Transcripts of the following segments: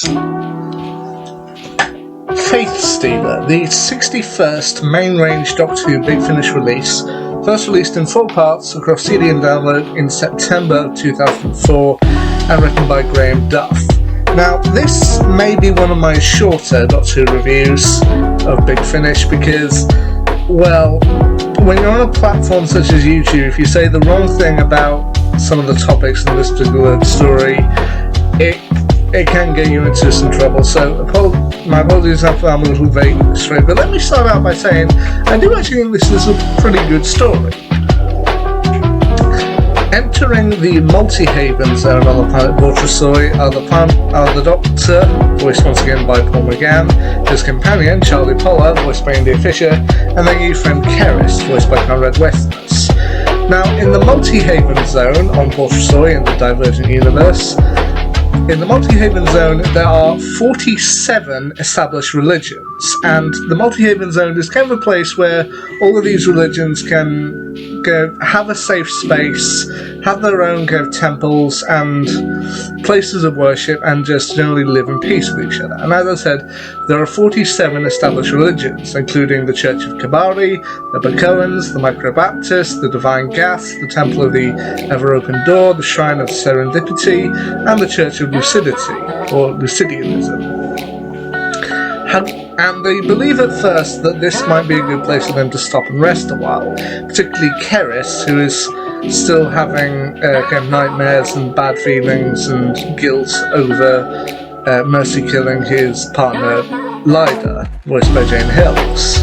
Release. Faith Stealer, the 61st main range Doctor Who Big Finish release, first released in 4 parts across CD and download in September of 2004 and written by Graham Duff. Now, this may be one of my shorter Doctor Who reviews of Big Finish because, well, when you're on a platform such as YouTube, if you say the wrong thing about some of the topics in this particular story, it can get you into some trouble. So my apologies if I'm a little vague with this story, but let me start out by saying I do actually think this is a pretty good story. Entering the Multihaven zone on the planet Vortrasoi are the Doctor, voiced once again by Paul McGann, his companion Charlie Poller, voiced by India Fisher, and their new friend Keris, voiced by Conrad Westness. Now, in the Multihaven zone on Vortrasoi in the Divergent Universe, in the Multihaven zone there are 47 established religions, and the Multihaven zone is kind of a place where all of these religions can go have a safe space, have their own kind of temples and places of worship, and just generally live in peace with each other. And as I said, there are 47 established religions, including the Church of Kabari, the Bacoans, the Micro-Baptists, the Divine Gath, the Temple of the Ever-Open Door, the Shrine of Serendipity, and the Church of Lucidity, or Lucidianism. And they believe at first that this might be a good place for them to stop and rest a while, particularly Keris, who is still having kind of nightmares and bad feelings and guilt over Mercy killing his partner Lyda, voiced by Jane Hills.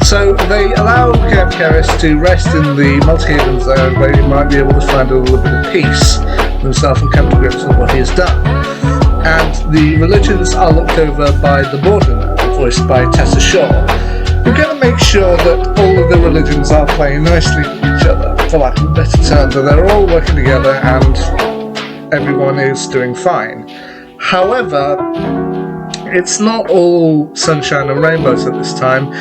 So they allow Keris to rest in the Multihaven zone, where he might be able to find a little bit of peace with himself and come to grips with what he has done. And the religions are looked over by the Borderman, voiced by Tessa Shaw, who are going to make sure that all of the religions are playing nicely with each other, for lack of a better term, that they're all working together and everyone is doing fine. However, it's not all sunshine and rainbows at this time,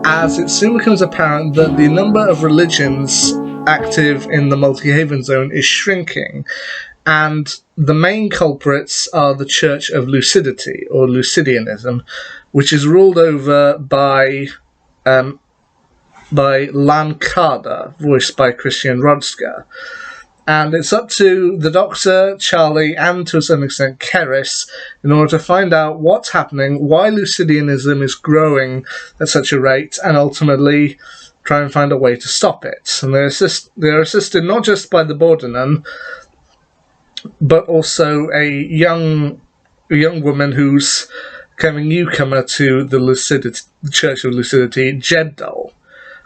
as it soon becomes apparent that the number of religions active in the Multihaven zone is shrinking, and the main culprits are the Church of Lucidity, or Lucidianism, which is ruled over by Lankada, voiced by Christian Rodska. And it's up to the Doctor, Charlie, and to a certain extent Keris, in order to find out what's happening, why Lucidianism is growing at such a rate, and ultimately try and find a way to stop it. And they're assisted not just by the Borderman, but also a young woman who's kind of a newcomer to the Church of Lucidity, Jebdal,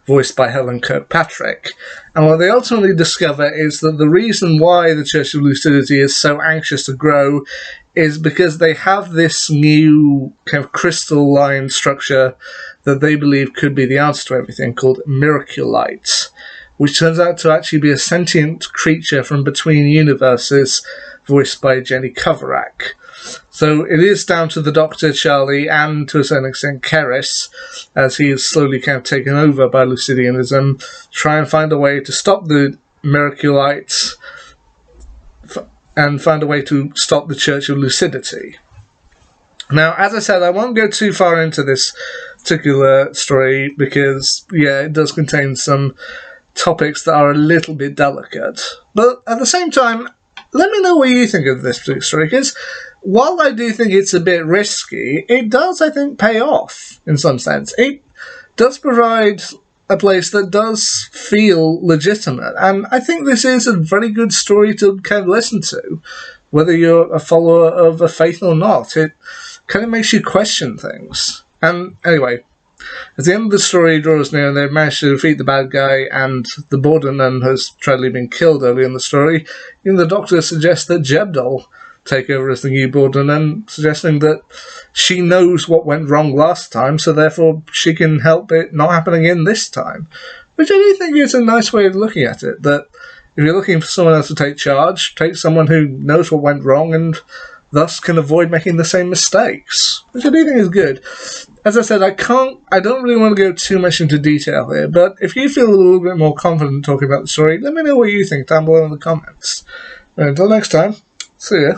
voiced by Helen Kirkpatrick. And what they ultimately discover is that the reason why the Church of Lucidity is so anxious to grow is because they have this new kind of crystal line structure that they believe could be the answer to everything, called Miraculite, which turns out to actually be a sentient creature from between universes, voiced by Jenny Kovarak. So it is down to the Doctor, Charlie, and to a certain extent Keris, as he is slowly kind of taken over by Lucidianism, try and find a way to stop the Miraculites and find a way to stop the Church of Lucidity. Now, as I said, I won't go too far into this particular story because, yeah, it does contain some topics that are a little bit delicate. But at the same time, let me know what you think of this particular story, because while I do think it's a bit risky, it does, I think, pay off in some sense. It does provide a place that does feel legitimate, and I think this is a very good story to kind of listen to, whether you're a follower of a faith or not. It kind of makes you question things. And anyway, as the end of the story draws near and they've managed to defeat the bad guy and the Borderman has tragically been killed early in the story, even the Doctor suggests that Jebdal take over as the new Borderman, suggesting that she knows what went wrong last time, so therefore she can help it not happening again this time. Which I do think is a nice way of looking at it, that if you're looking for someone else to take charge, take someone who knows what went wrong and thus can avoid making the same mistakes, which I do think is good. As I said, I don't really want to go too much into detail here, but if you feel a little bit more confident talking about the story, let me know what you think down below in the comments. And until next time, see ya.